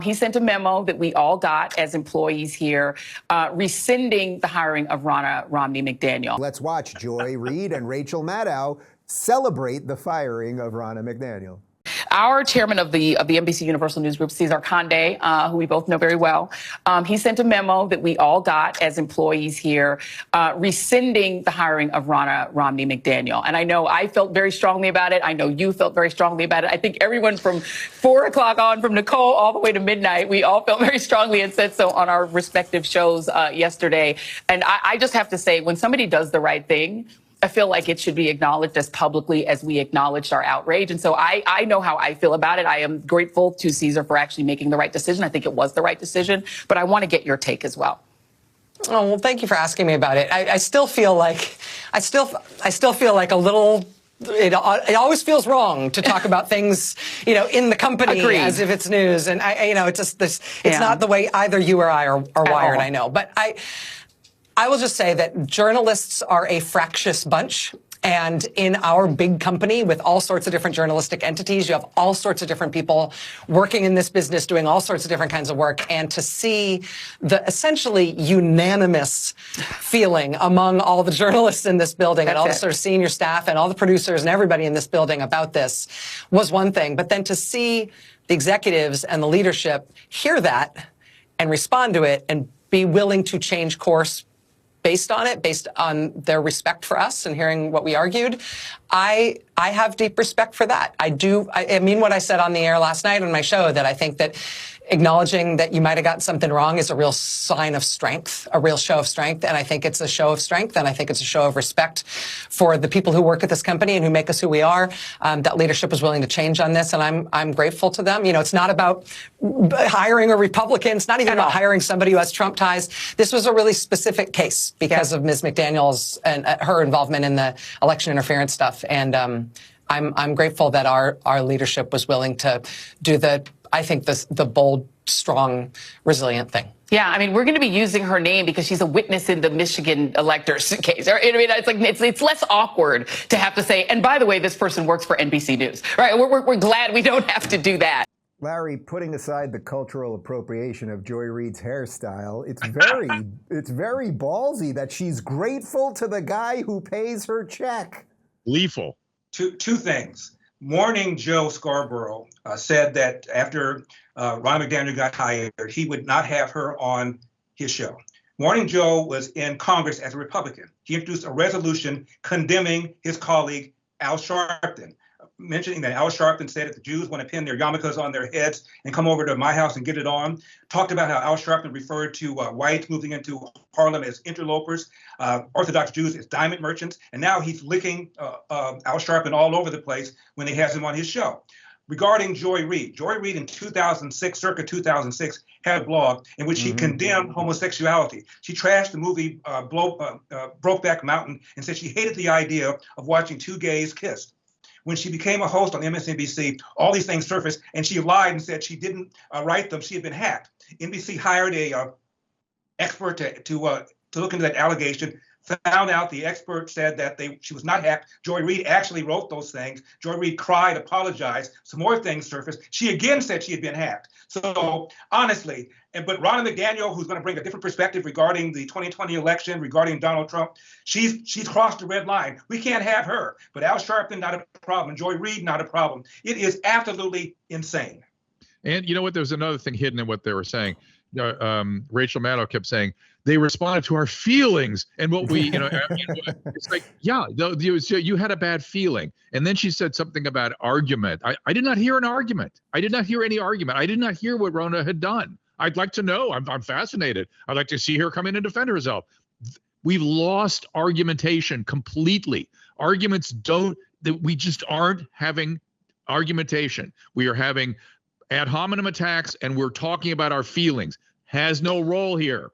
He sent a memo that we all got as employees here, rescinding the hiring of Ronna McDaniel. Let's watch Joy Reid and Rachel Maddow celebrate the firing of Ronna McDaniel. Our chairman of the NBC Universal News Group, Cesar Conde, who we both know very well, he sent a memo that we all got as employees here, rescinding the hiring of Ronna McDaniel. And I know I felt very strongly about it. I know you felt very strongly about it. I think everyone from 4 o'clock on, from Nicole all the way to midnight, we all felt very strongly and said so on our respective shows yesterday. And I just have to say, when somebody does the right thing, I feel like it should be acknowledged as publicly as we acknowledged our outrage. And so I know how I feel about it. I am grateful to Cesar for actually making the right decision. I think it was the right decision, but I want to get your take as well. Oh, well, thank you for asking me about it. I still feel like I still feel like a little. It always feels wrong to talk about things, in the company Agreed. As if it's news. And it's just this. It's not the way either you or I are wired. I know, but I will just say that journalists are a fractious bunch. And in our big company with all sorts of different journalistic entities, you have all sorts of different people working in this business, doing all sorts of different kinds of work. And to see the essentially unanimous feeling among all the journalists in this building and all the sort of senior staff and all the producers and everybody in this building about this was one thing. But then to see the executives and the leadership hear that and respond to it and be willing to change course based on their respect for us and hearing what we argued, I have deep respect for that. I mean what I said on the air last night on my show, that I think that acknowledging that you might have gotten something wrong is a real sign of strength, a real show of strength. And I think it's a show of strength. And I think it's a show of respect for the people who work at this company and who make us who we are. That leadership was willing to change on this. And I'm grateful to them. It's not about hiring a Republican. It's not even about hiring somebody who has Trump ties. This was a really specific case because of Ms. McDaniel's and her involvement in the election interference stuff. And I'm grateful that our leadership was willing to do the bold, strong, resilient thing. Yeah, I mean, we're going to be using her name because she's a witness in the Michigan electors case. I mean, it's less awkward to have to say, and by the way, this person works for NBC News, right? We're glad we don't have to do that. Larry, putting aside the cultural appropriation of Joy Reid's hairstyle, it's very ballsy that she's grateful to the guy who pays her check. Lethal. Two things. Morning Joe Scarborough said that after Ronna McDaniel got hired, he would not have her on his show. Morning Joe was in Congress as a Republican. He introduced a resolution condemning his colleague Al Sharpton, mentioning that Al Sharpton said if the Jews want to pin their yarmulkes on their heads and come over to my house and get it on, talked about how Al Sharpton referred to whites moving into Harlem as interlopers, Orthodox Jews as diamond merchants, and now he's licking Al Sharpton all over the place when he has him on his show. Regarding Joy Reid in 2006, circa 2006, had a blog in which she condemned homosexuality. She trashed the movie Brokeback Mountain and said she hated the idea of watching two gays kiss. When she became a host on MSNBC, all these things surfaced, and she lied and said she didn't write them. She had been hacked. NBC hired a expert to look into that allegation. Found out the expert said that she was not hacked. Joy Reid actually wrote those things. Joy Reid cried, apologized. Some more things surfaced. She again said she had been hacked. So honestly, but Ronna McDaniel, who's going to bring a different perspective regarding the 2020 election, regarding Donald Trump, she's crossed the red line. We can't have her. But Al Sharpton, not a problem. Joy Reid, not a problem. It is absolutely insane. And you know what? There's another thing hidden in what they were saying. Rachel Maddow kept saying, they responded to our feelings and what we, it's like, yeah, you had a bad feeling. And then she said something about argument. I did not hear an argument. I did not hear any argument. I did not hear what Ronna had done. I'd like to know. I'm fascinated. I'd like to see her come in and defend herself. We've lost argumentation completely. We just aren't having argumentation. We are having ad hominem attacks and we're talking about our feelings. Has no role here.